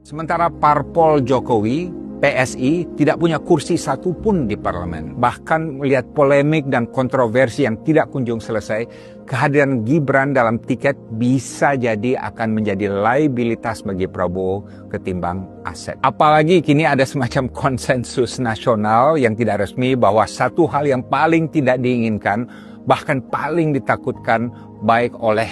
Sementara parpol Jokowi, PSI, tidak punya kursi satupun di parlemen. Bahkan melihat polemik dan kontroversi yang tidak kunjung selesai, kehadiran Gibran dalam tiket bisa jadi akan menjadi liabilitas bagi Prabowo ketimbang aset. Apalagi kini ada semacam konsensus nasional yang tidak resmi bahwa satu hal yang paling tidak diinginkan, bahkan paling ditakutkan baik oleh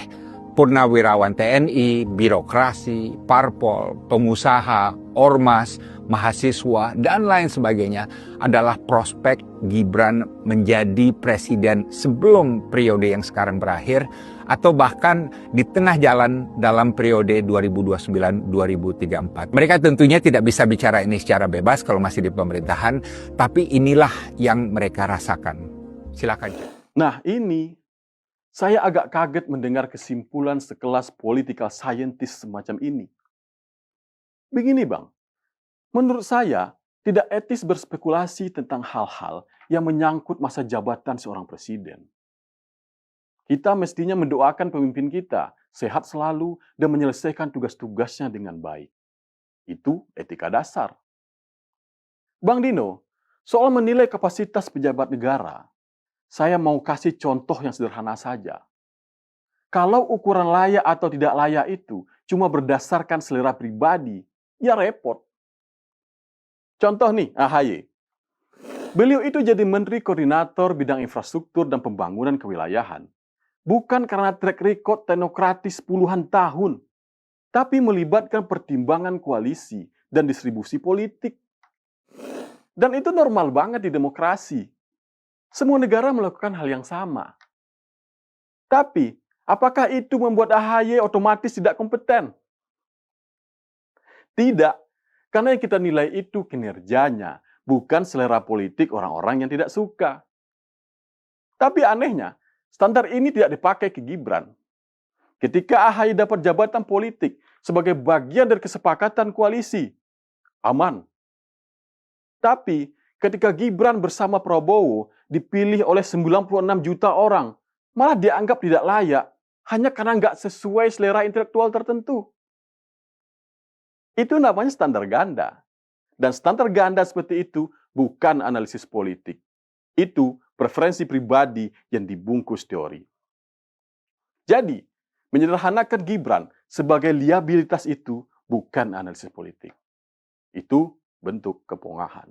purnawirawan TNI, birokrasi, parpol, pengusaha, ormas, mahasiswa, dan lain sebagainya adalah prospek Gibran menjadi presiden sebelum periode yang sekarang berakhir atau bahkan di tengah jalan dalam periode 2029-2034. Mereka tentunya tidak bisa bicara ini secara bebas kalau masih di pemerintahan, tapi inilah yang mereka rasakan. Silakan. Nah, ini saya agak kaget mendengar kesimpulan sekelas political scientist semacam ini. Begini Bang, menurut saya tidak etis berspekulasi tentang hal-hal yang menyangkut masa jabatan seorang presiden. Kita mestinya mendoakan pemimpin kita sehat selalu dan menyelesaikan tugas-tugasnya dengan baik. Itu etika dasar. Bang Dino, soal menilai kapasitas pejabat negara, saya mau kasih contoh yang sederhana saja. Kalau ukuran layak atau tidak layak itu cuma berdasarkan selera pribadi, ya repot. Contoh nih, AHY. Beliau itu jadi Menteri Koordinator Bidang Infrastruktur dan Pembangunan Kewilayahan. Bukan karena track record teknokratis puluhan tahun, tapi melibatkan pertimbangan koalisi dan distribusi politik. Dan itu normal banget di demokrasi. Semua negara melakukan hal yang sama. Tapi, apakah itu membuat AHY otomatis tidak kompeten? Tidak, karena yang kita nilai itu kinerjanya, bukan selera politik orang-orang yang tidak suka. Tapi anehnya, standar ini tidak dipakai ke Gibran. Ketika AHY dapat jabatan politik sebagai bagian dari kesepakatan koalisi, aman. Tapi ketika Gibran bersama Prabowo dipilih oleh 96 juta orang, malah dianggap tidak layak hanya karena nggak sesuai selera intelektual tertentu. Itu namanya standar ganda. Dan standar ganda seperti itu bukan analisis politik. Itu preferensi pribadi yang dibungkus teori. Jadi, menyederhanakan Gibran sebagai liabilitas itu bukan analisis politik. Itu bentuk kepongahan.